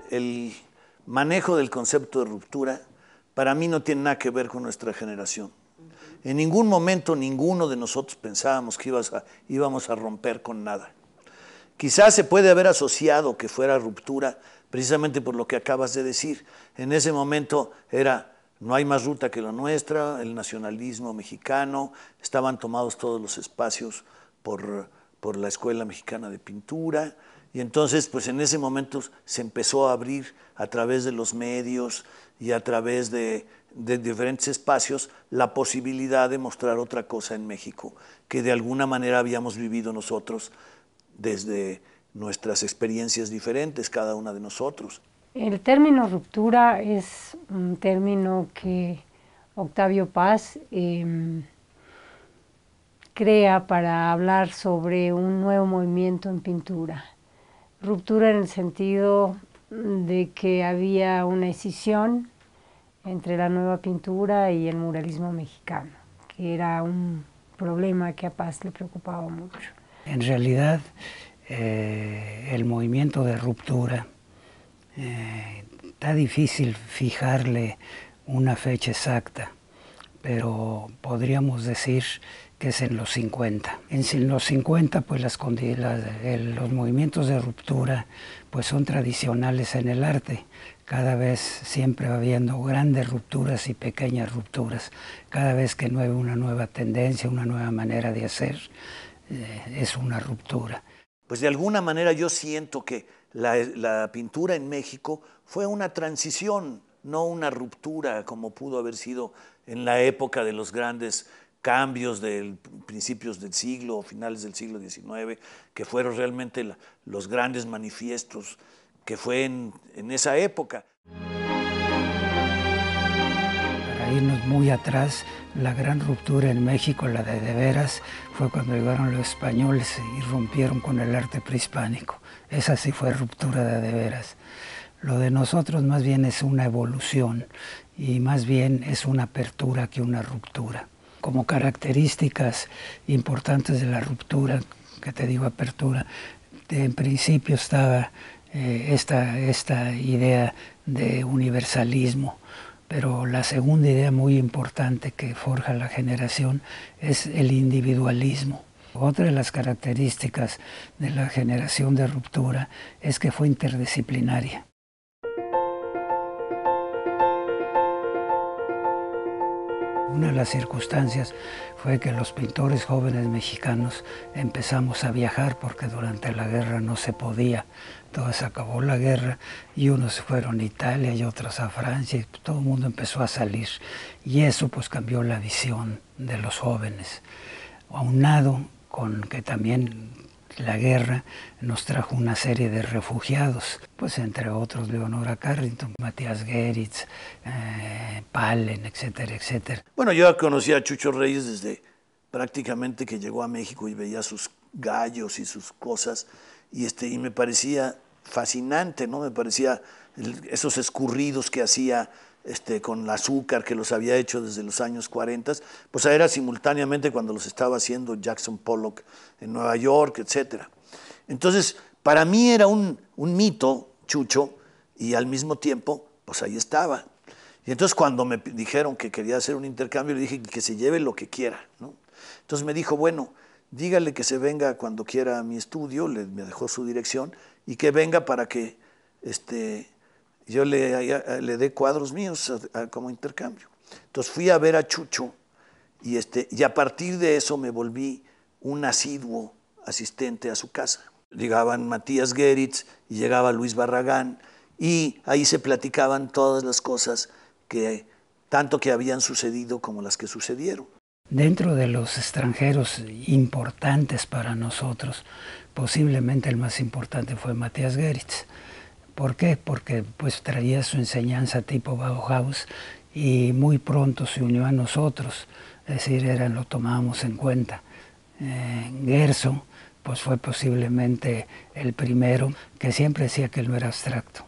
el manejo del concepto de ruptura para mí no tiene nada que ver con nuestra generación. En ningún momento ninguno de nosotros pensábamos que íbamos a romper con nada. Quizás se puede haber asociado que fuera ruptura precisamente por lo que acabas de decir. En ese momento era, no hay más ruta que la nuestra, el nacionalismo mexicano, estaban tomados todos los espacios por la Escuela Mexicana de Pintura, y entonces pues en ese momento se empezó a abrir a través de los medios y a través de diferentes espacios la posibilidad de mostrar otra cosa en México que de alguna manera habíamos vivido nosotros desde nuestras experiencias diferentes, cada una de nosotros. El término ruptura es un término que Octavio Paz crea para hablar sobre un nuevo movimiento en pintura. Ruptura en el sentido de que había una escisión entre la nueva pintura y el muralismo mexicano, que era un problema que a Paz le preocupaba mucho. En realidad, el movimiento de ruptura, está difícil fijarle una fecha exacta, pero podríamos decir que es en los 50. En los 50, pues los movimientos de ruptura pues son tradicionales en el arte. Cada vez siempre va habiendo grandes rupturas y pequeñas rupturas. Cada vez que hay una nueva tendencia, una nueva manera de hacer, es una ruptura. Pues de alguna manera yo siento que la pintura en México fue una transición, no una ruptura como pudo haber sido en la época de los grandes cambios de principios del siglo, finales del siglo XIX, que fueron realmente los grandes manifiestos que fue en esa época. Para irnos muy atrás, la gran ruptura en México, la de veras, fue cuando llegaron los españoles y rompieron con el arte prehispánico. Esa sí fue ruptura de veras. Lo de nosotros más bien es una evolución y más bien es una apertura que una ruptura. Como características importantes de la ruptura, que te digo apertura, en principio estaba esta idea de universalismo, pero la segunda idea muy importante que forja la generación es el individualismo. Otra de las características de la generación de ruptura es que fue interdisciplinaria. Una de las circunstancias fue que los pintores jóvenes mexicanos empezamos a viajar porque durante la guerra no se podía. Entonces se acabó la guerra y unos se fueron a Italia y otros a Francia y todo el mundo empezó a salir. Y eso pues cambió la visión de los jóvenes. Aunado con que también la guerra nos trajo una serie de refugiados, pues entre otros Leonora Carrington, Matías Geritz, Palen, etcétera, etcétera. Bueno, yo conocí a Chucho Reyes desde prácticamente que llegó a México y veía sus gallos y sus cosas y me parecía fascinante, ¿no? Me parecía esos escurridos que hacía con el azúcar, que los había hecho desde los años 40, pues era simultáneamente cuando los estaba haciendo Jackson Pollock en Nueva York, etc. Entonces, para mí era un mito, Chucho, y al mismo tiempo, pues ahí estaba. Y entonces cuando me dijeron que quería hacer un intercambio, le dije que se lleve lo que quiera, ¿no? Entonces me dijo, bueno, dígale que se venga cuando quiera a mi estudio, me dejó su dirección, y que venga para que yo le dé cuadros míos como intercambio. Entonces fui a ver a Chucho y a partir de eso me volví un asiduo asistente a su casa. Llegaban Matías Geritz y llegaba Luis Barragán y ahí se platicaban todas las cosas tanto que habían sucedido como las que sucedieron. Dentro de los extranjeros importantes para nosotros, posiblemente el más importante fue Matías Geritz. ¿Por qué? Porque pues traía su enseñanza tipo Bauhaus y muy pronto se unió a nosotros, es decir, lo tomábamos en cuenta. Gerso pues fue posiblemente el primero que siempre decía que él no era abstracto,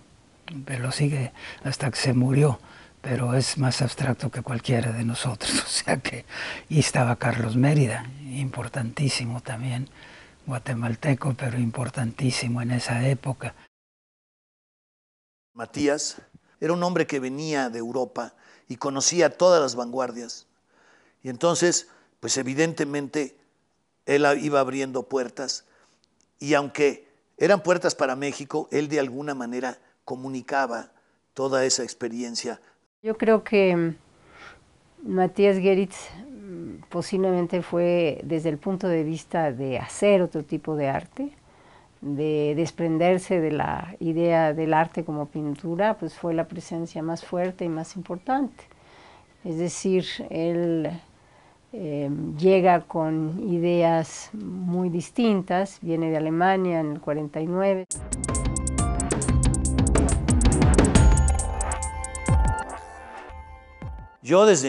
pero lo sigue hasta que se murió, pero es más abstracto que cualquiera de nosotros, o sea que, y estaba Carlos Mérida, importantísimo también, guatemalteco, pero importantísimo en esa época. Matías era un hombre que venía de Europa y conocía todas las vanguardias. Y entonces, pues evidentemente, él iba abriendo puertas y aunque eran puertas para México, él de alguna manera comunicaba toda esa experiencia. Yo creo que Matías Geritz posiblemente fue desde el punto de vista de hacer otro tipo de arte, de desprenderse de la idea del arte como pintura, pues fue la presencia más fuerte y más importante. Es decir, él llega con ideas muy distintas, viene de Alemania en el 49. Yo desde